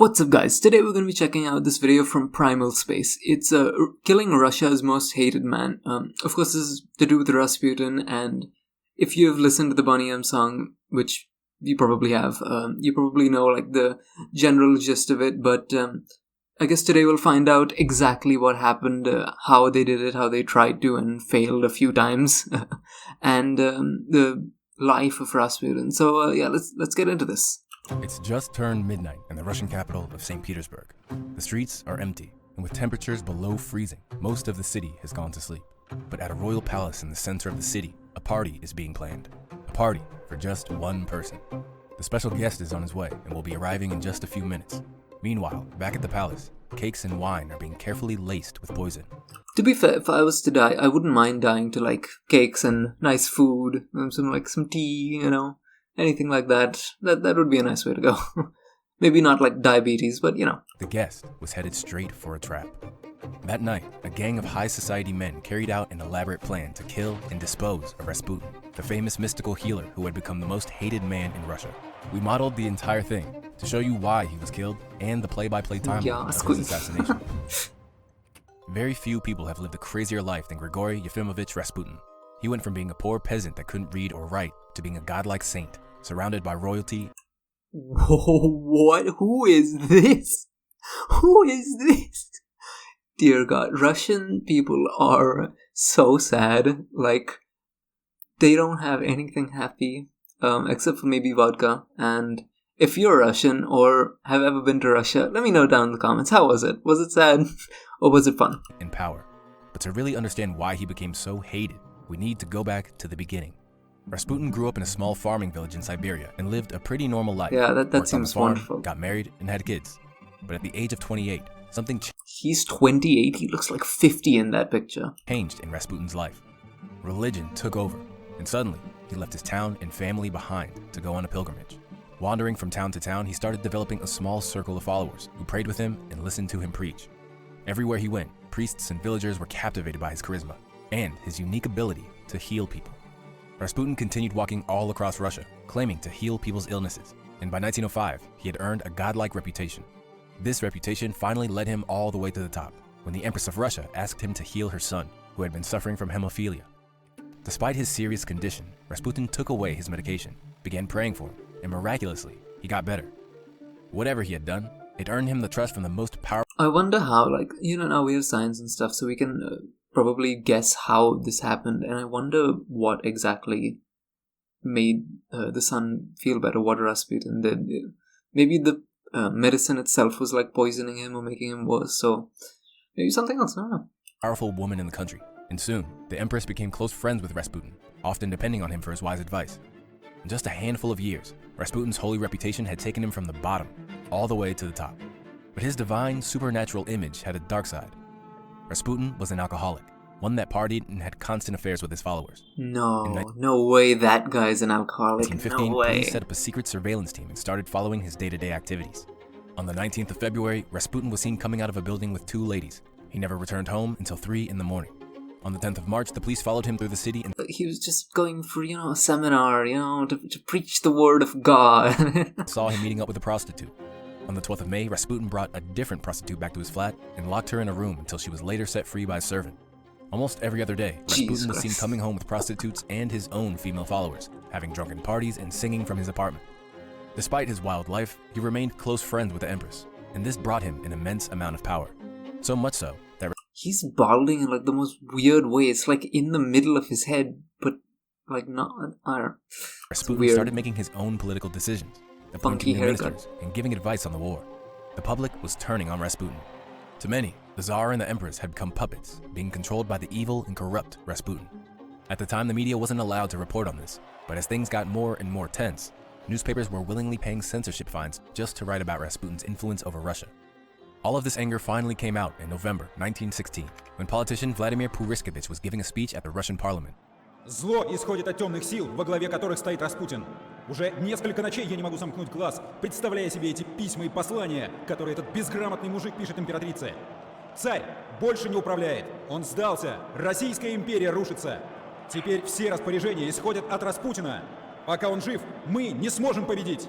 What's up guys, today we're going to be checking out this video from Primal Space. It's killing Russia's most hated man. Of course this is to do with Rasputin, and if you've listened to the Boney M song, which you probably have, you probably know like the general gist of it, but I guess today we'll find out exactly what happened, how they did it, how they tried to and failed a few times, and the life of Rasputin. So yeah, let's get into this. It's just turned midnight in the Russian capital of St. Petersburg. The streets are empty, and with temperatures below freezing, most of the city has gone to sleep. But at a royal palace in the center of the city, a party is being planned. A party for just one person. The special guest is on his way and will be arriving in just a few minutes. Meanwhile, back at the palace, cakes and wine are being carefully laced with poison. To be fair, if I was to die, I wouldn't mind dying to like cakes and nice food, some tea, you know. Anything like that. That would be a nice way to go. Maybe not like diabetes, but you know. The guest was headed straight for a trap. That night, a gang of high society men carried out an elaborate plan to kill and dispose of Rasputin, the famous mystical healer who had become the most hated man in Russia. We modeled the entire thing to show you why he was killed and the play-by-play timeline of his assassination. Very few people have lived a crazier life than Grigory Yefimovich Rasputin. He went from being a poor peasant that couldn't read or write to being a godlike saint, surrounded by royalty. What? Who is this? Who is this? Dear God, Russian people are so sad. Like, they don't have anything happy, except for maybe vodka. And if you're Russian or have ever been to Russia, let me know down in the comments. How was it? Was it sad or was it fun? In power. But to really understand why he became so hated, we need to go back to the beginning. Rasputin grew up in a small farming village in Siberia and lived a pretty normal life. Yeah, that Worked seems on the farm, wonderful. Got married and had kids. But at the age of 28, something He's 28. He looks like 50 in that picture. changed in Rasputin's life. Religion took over, and suddenly he left his town and family behind to go on a pilgrimage. Wandering from town to town, he started developing a small circle of followers who prayed with him and listened to him preach. Everywhere he went, priests and villagers were captivated by his charisma and his unique ability to heal people. Rasputin continued walking all across Russia, claiming to heal people's illnesses, and by 1905, he had earned a godlike reputation. This reputation finally led him all the way to the top, when the Empress of Russia asked him to heal her son, who had been suffering from hemophilia. Despite his serious condition, Rasputin took away his medication, began praying for him, and miraculously, he got better. Whatever he had done, it earned him the trust from the most powerful. I wonder how, like, you know, now we have science and stuff, so we can probably guess how this happened, and I wonder what exactly made the son feel better, what Rasputin did. Maybe the medicine itself was like poisoning him or making him worse, so maybe something else, I don't know. Powerful woman in the country, and soon, the Empress became close friends with Rasputin, often depending on him for his wise advice. In just a handful of years, Rasputin's holy reputation had taken him from the bottom, all the way to the top. But his divine, supernatural image had a dark side. Rasputin was an alcoholic, one that partied and had constant affairs with his followers. No way that guy's an alcoholic. In 1915, No way. police set up a secret surveillance team and started following his day-to-day activities. On the 19th of February, Rasputin was seen coming out of a building with two ladies. He never returned home until 3 in the morning. On the 10th of March, the police followed him through the city and He was just going for, you know, a seminar, you know, to preach the word of God. saw him meeting up with a prostitute. On the 12th of May, Rasputin brought a different prostitute back to his flat and locked her in a room until she was later set free by a servant. Almost every other day, Rasputin was seen coming home with prostitutes and his own female followers, having drunken parties and singing from his apartment. Despite his wild life, he remained close friends with the Empress, and this brought him an immense amount of power. So much so that He's balding in like the most weird way. It's like in the middle of his head, but like not. I don't know. Rasputin weird. started making his own political decisions, appointing Funky new haircut. ministers, and giving advice on the war. The public was turning on Rasputin. To many, the Tsar and the Empress had become puppets, being controlled by the evil and corrupt Rasputin. At the time, the media wasn't allowed to report on this, but as things got more and more tense, newspapers were willingly paying censorship fines just to write about Rasputin's influence over Russia. All of this anger finally came out in November 1916, when politician Vladimir Purishkevich was giving a speech at the Russian parliament. Зло исходит от темных сил, во главе которых стоит Распутин. Уже несколько ночей я не могу сомкнуть глаз, представляя себе эти письма и послания, которые этот безграмотный мужик пишет императрице. Царь больше не управляет. Он сдался. Российская империя рушится. Теперь все распоряжения исходят от Распутина. Пока он жив, мы не сможем победить.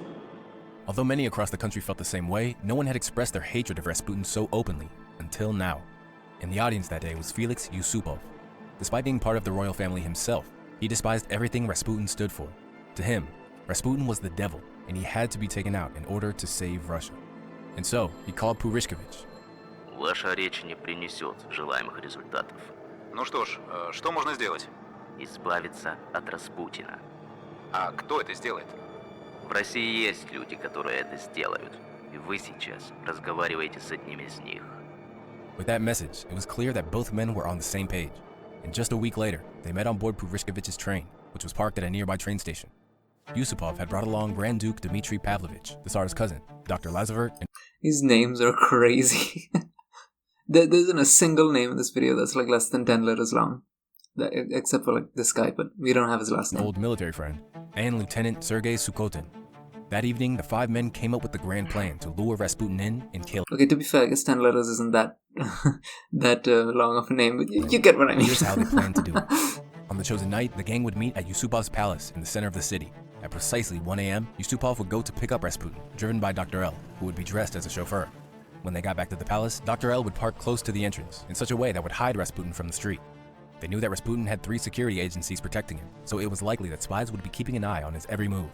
Although many across the country felt the same way, no one had expressed their hatred of Rasputin so openly, until now. In the audience that day was Felix Yusupov. Despite being part of the royal family himself, he despised everything Rasputin stood for. To him, Rasputin was the devil, and he had to be taken out in order to save Russia. And so, he called Purishkevich. Ваша речь не принесет желаемых результатов. Ну что ж, что можно сделать? Избавиться от Распутина. А кто это сделает? В России есть люди, которые это сделают. И вы сейчас разговариваете с одним из них. With that message, it was clear that both men were on the same page. And just a week later, they met on board Purishkevich's train, which was parked at a nearby train station. Yusupov had brought along Grand Duke Dmitry Pavlovich, the Tsar's cousin, Dr. Lazarevert, and These names are crazy. There isn't a single name in this video that's like less than 10 letters long. Except for like this guy, but we don't have his last an name. old military friend, and Lieutenant Sergei Sukhotin. That evening, the 5 men came up with the grand plan to lure Rasputin in and kill him. Okay, to be fair, I guess 10 letters isn't that long of a name, but you get what I mean. Here's how they planned to do it. On the chosen night, the gang would meet at Yusupov's palace in the center of the city. At precisely 1 a.m., Yusupov would go to pick up Rasputin, driven by Dr. L, who would be dressed as a chauffeur. When they got back to the palace, Dr. L would park close to the entrance in such a way that would hide Rasputin from the street. They knew that Rasputin had 3 security agencies protecting him, so it was likely that spies would be keeping an eye on his every move.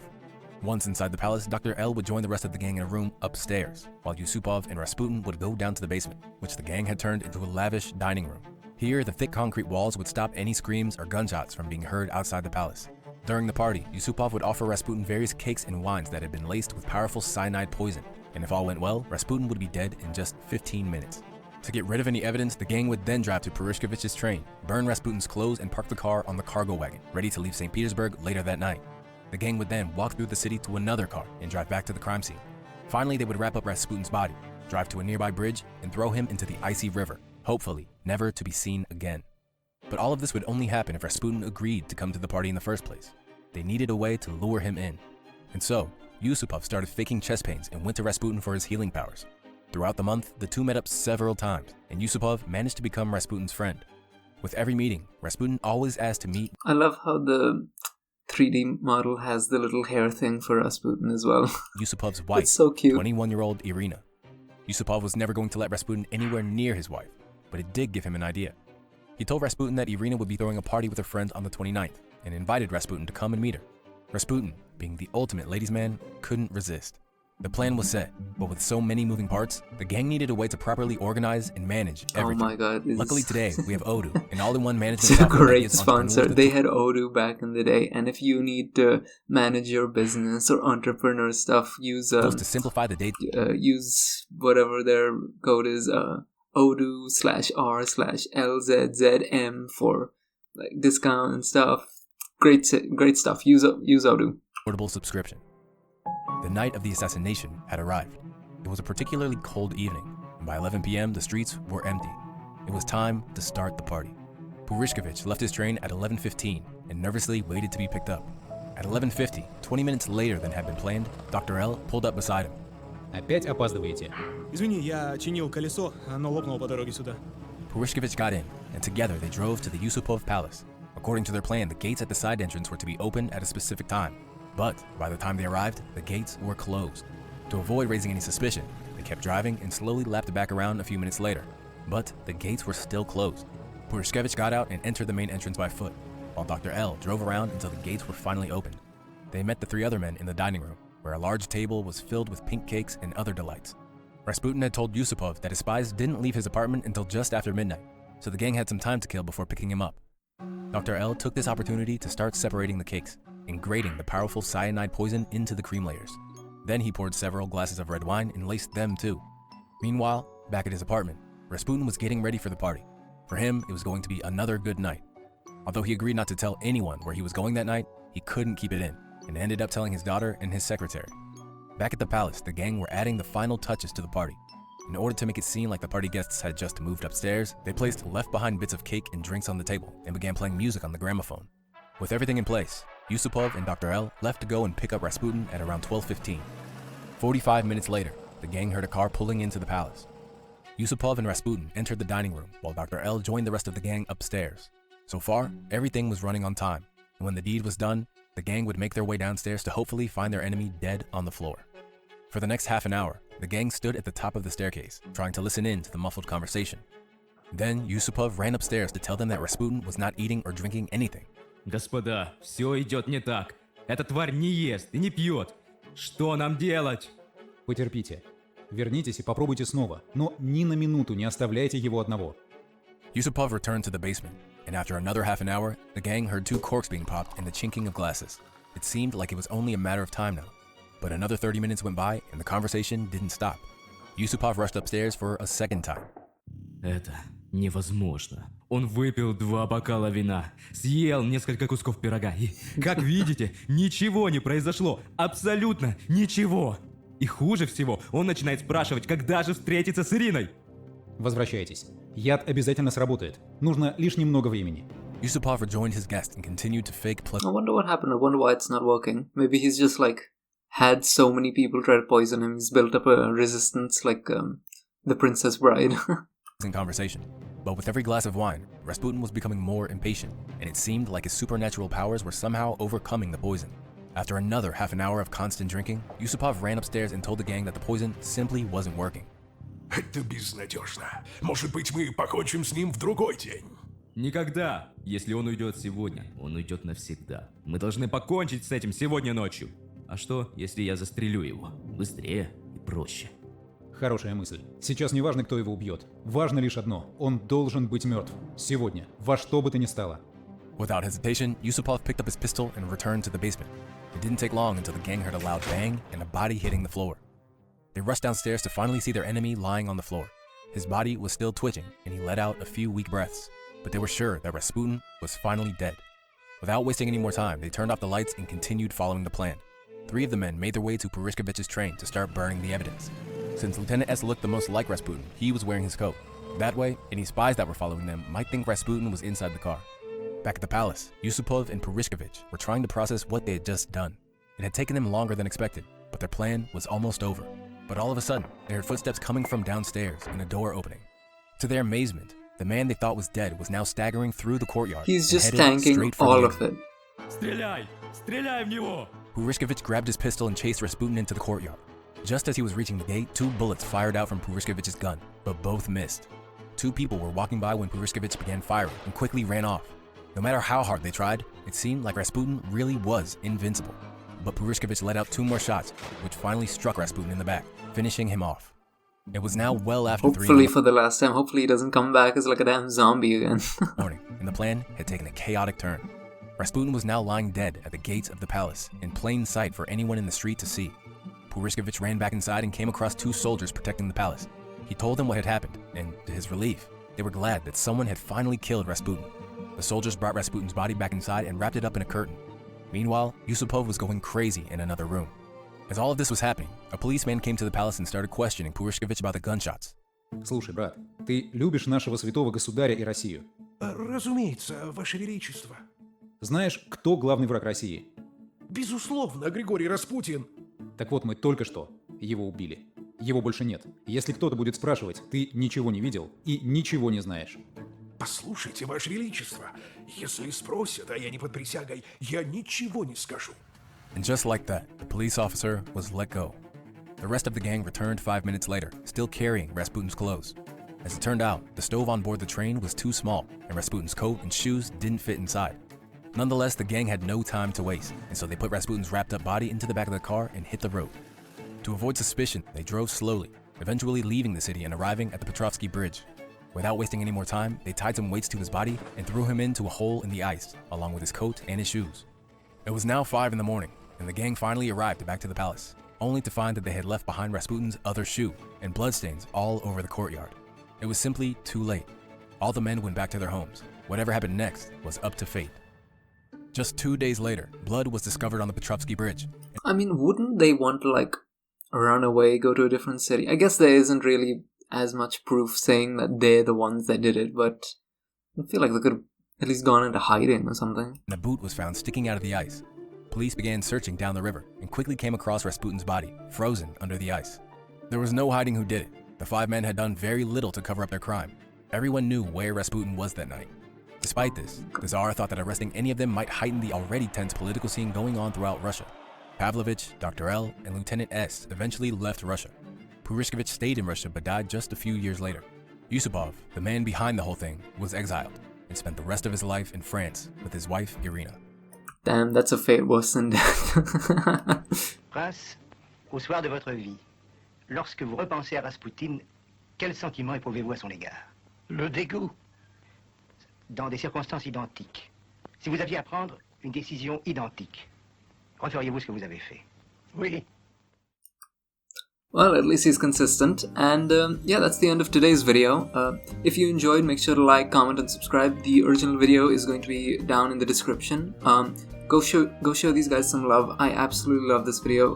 Once inside the palace, Dr. L would join the rest of the gang in a room upstairs, while Yusupov and Rasputin would go down to the basement, which the gang had turned into a lavish dining room. Here, the thick concrete walls would stop any screams or gunshots from being heard outside the palace. During the party, Yusupov would offer Rasputin various cakes and wines that had been laced with powerful cyanide poison, and if all went well, Rasputin would be dead in just 15 minutes. To get rid of any evidence, the gang would then drive to Purishkevich's train, burn Rasputin's clothes, and park the car on the cargo wagon, ready to leave St. Petersburg later that night. The gang would then walk through the city to another car and drive back to the crime scene. Finally, they would wrap up Rasputin's body, drive to a nearby bridge, and throw him into the icy river, hopefully never to be seen again. But all of this would only happen if Rasputin agreed to come to the party in the first place. They needed a way to lure him in. And so, Yusupov started faking chest pains and went to Rasputin for his healing powers. Throughout the month, the two met up several times, and Yusupov managed to become Rasputin's friend. With every meeting, Rasputin always asked to meet. I love how the 3D model has the little hair thing for Rasputin as well. Yusupov's wife, It's so cute. 21-year-old Irina. Yusupov was never going to let Rasputin anywhere near his wife, but it did give him an idea. He told Rasputin that Irina would be throwing a party with her friends on the 29th, and invited Rasputin to come and meet her. Rasputin, being the ultimate ladies' man, couldn't resist. The plan was set, but with so many moving parts, the gang needed a way to properly organize and manage everything. Oh my god. Luckily today, we have Odoo, an all-in-one management It's a software that great gives sponsor. entrepreneurs They had Odoo back in the day, and if you need to manage your business or entrepreneur stuff, use tools to simplify the day. use whatever their code is, Odoo/R/LZZM for like discount and stuff. Great stuff. Use Odoo. Portable subscription. The night of the assassination had arrived. It was a particularly cold evening, and by 11 p.m. the streets were empty. It was time to start the party. Purishkevich left his train at 11:15 and nervously waited to be picked up. At 11:50, 20 minutes later than had been planned, Dr. L pulled up beside him. Опять опаздываете? Извини, я чинил колесо, оно лопнуло по дороге сюда. Purishkevich got in, and together they drove to the Yusupov Palace. According to their plan, the gates at the side entrance were to be opened at a specific time. But by the time they arrived, the gates were closed. To avoid raising any suspicion, they kept driving and slowly lapped back around a few minutes later. But the gates were still closed. Purishkevich got out and entered the main entrance by foot, while Dr. L drove around until the gates were finally opened. They met the 3 other men in the dining room, where a large table was filled with pink cakes and other delights. Rasputin had told Yusupov that his spies didn't leave his apartment until just after midnight, so the gang had some time to kill before picking him up. Dr. L took this opportunity to start separating the cakes and grating the powerful cyanide poison into the cream layers. Then he poured several glasses of red wine and laced them too. Meanwhile, back at his apartment, Rasputin was getting ready for the party. For him, it was going to be another good night. Although he agreed not to tell anyone where he was going that night, he couldn't keep it in, and ended up telling his daughter and his secretary. Back at the palace, the gang were adding the final touches to the party. In order to make it seem like the party guests had just moved upstairs, they placed left-behind bits of cake and drinks on the table and began playing music on the gramophone. With everything in place, Yusupov and Dr. L left to go and pick up Rasputin at around 12:15. 45 minutes later, the gang heard a car pulling into the palace. Yusupov and Rasputin entered the dining room, while Dr. L joined the rest of the gang upstairs. So far, everything was running on time, and when the deed was done, the gang would make their way downstairs to hopefully find their enemy dead on the floor. For the next half an hour, the gang stood at the top of the staircase, trying to listen in to the muffled conversation. Then Yusupov ran upstairs to tell them that Rasputin was not eating or drinking anything. Господа, все идет не так. Эта тварь не ест и не пьет. Что нам делать? Потерпите. Вернитесь и попробуйте снова, но ни на минуту не оставляйте его одного. Yusupov returned to the basement, and after another half an hour, the gang heard 2 corks being popped and the chinking of glasses. It seemed like it was only a matter of time now. But another 30 minutes went by, and the conversation didn't stop. Yusupov rushed upstairs for a second time. Это невозможно. Он выпил 2 бокала вина, съел несколько кусков пирога и, как видите, ничего не произошло. Абсолютно ничего. И хуже всего, он начинает спрашивать, когда же встретиться с Ириной. Возвращайтесь. Яд обязательно сработает. Нужно лишь немного времени. Yusupov rejoined his guest and continued to fake I wonder what happened. I wonder why it's not working. Maybe he's just had so many people try to poison him. He's built up a resistance like the Princess Bride. pleasant conversation. But with every glass of wine, Rasputin was becoming more impatient, and it seemed like his supernatural powers were somehow overcoming the poison. After another half an hour of constant drinking, Yusupov ran upstairs and told the gang that the poison simply wasn't working. Это безнадежно. Может быть, мы покончим с ним в другой день. Никогда. Если он уйдет сегодня, он уйдет навсегда. Мы должны покончить с этим сегодня ночью. А что, если я застрелю его? Быстрее и проще. Хорошая мысль. Сейчас не важно, кто его убьет. Важно лишь одно. Он должен быть мертв. Сегодня. Во что бы то ни стало. Without hesitation, Yusupov picked up his pistol and returned to the basement. It didn't take long until the gang heard a loud bang and a body hitting the floor. They rushed downstairs to finally see their enemy lying on the floor. His body was still twitching, and he let out a few weak breaths, but they were sure that Rasputin was finally dead. Without wasting any more time, they turned off the lights and continued following the plan. 3 of the men made their way to Purishkevich's train to start burning the evidence. Since Lieutenant S looked the most like Rasputin, he was wearing his coat. That way, any spies that were following them might think Rasputin was inside the car. Back at the palace, Yusupov and Purishkevich were trying to process what they had just done. It had taken them longer than expected, but their plan was almost over. But all of a sudden, they heard footsteps coming from downstairs and a door opening. To their amazement, the man they thought was dead was now staggering through the courtyard. He's and just headed tanking straight for all the of it. Стреляй! Стреляй в него! Purishkevich grabbed his pistol and chased Rasputin into the courtyard. Just as he was reaching the gate, 2 bullets fired out from Purishkevich's gun, but both missed. 2 people were walking by when Purishkevich began firing and quickly ran off. No matter how hard they tried, it seemed like Rasputin really was invincible. But Purishkevich let out 2 more shots, which finally struck Rasputin in the back, finishing him off. It was now well after 3 Hopefully for the last time. Hopefully he doesn't come back as like a damn zombie again. morning, and the plan had taken a chaotic turn. Rasputin was now lying dead at the gates of the palace, in plain sight for anyone in the street to see. Purishkevich ran back inside and came across 2 soldiers protecting the palace. He told them what had happened, and to his relief, they were glad that someone had finally killed Rasputin. The soldiers brought Rasputin's body back inside and wrapped it up in a curtain. Meanwhile, Yusupov was going crazy in another room. As all of this was happening, a policeman came to the palace and started questioning Purishkevich about the gunshots. Слушай, брат, ты любишь нашего святого государя и Россию? Разумеется, Ваше Величество. Знаешь, кто главный враг России? Безусловно, Григорий Распутин. Так вот, мы только что его убили. Его больше нет. Если кто-то будет спрашивать, ты ничего не видел и ничего не знаешь. Послушайте, Ваше Величество, если спросят, а я не под присягой, я ничего не скажу. And just like that, the police officer was let go. The rest of the gang returned 5 minutes later, still carrying Rasputin's clothes. As it turned out, the stove on board the train was too small, and Rasputin's coat and shoes didn't fit inside. Nonetheless, the gang had no time to waste, and so they put Rasputin's wrapped-up body into the back of the car and hit the road. To avoid suspicion, they drove slowly, eventually leaving the city and arriving at the Petrovsky Bridge. Without wasting any more time, they tied some weights to his body and threw him into a hole in the ice, along with his coat and his shoes. It was now 5 in the morning, and the gang finally arrived back to the palace, only to find that they had left behind Rasputin's other shoe and bloodstains all over the courtyard. It was simply too late. All the men went back to their homes. Whatever happened next was up to fate. Just 2 days later, blood was discovered on the Petrovsky Bridge. I mean, wouldn't they want to run away, go to a different city? I guess there isn't really as much proof saying that they're the ones that did it, but I feel like they could have at least gone into hiding or something. The boot was found sticking out of the ice. Police began searching down the river and quickly came across Rasputin's body, frozen under the ice. There was no hiding who did it. The 5 men had done very little to cover up their crime. Everyone knew where Rasputin was that night. Despite this, the Tsar thought that arresting any of them might heighten the already tense political scene going on throughout Russia. Pavlovich, Dr. L, and Lieutenant S eventually left Russia. Purishkevich stayed in Russia but died just a few years later. Yusupov, the man behind the whole thing, was exiled and spent the rest of his life in France with his wife Irina. Damn, that's a fate worse than death. Prince, au soir de votre vie, lorsque vous repensez à Rasputin, quel sentiment éprouvez-vous à son égard? Le dégoût. Dans des circonstances identiques. Si vous aviez à prendre une décision identique, referiez-vous ce que vous avez fait? Oui. Well, at least he's consistent. And yeah, that's the end of today's video. If you enjoyed, make sure to like, comment, and subscribe. The original video is going to be down in the description. Go show these guys some love. I absolutely love this video.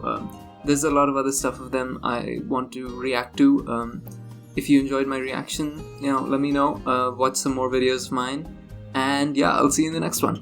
There's a lot of other stuff of them I want to react to. If you enjoyed my reaction, let me know. Watch some more videos of mine. And yeah, I'll see you in the next one.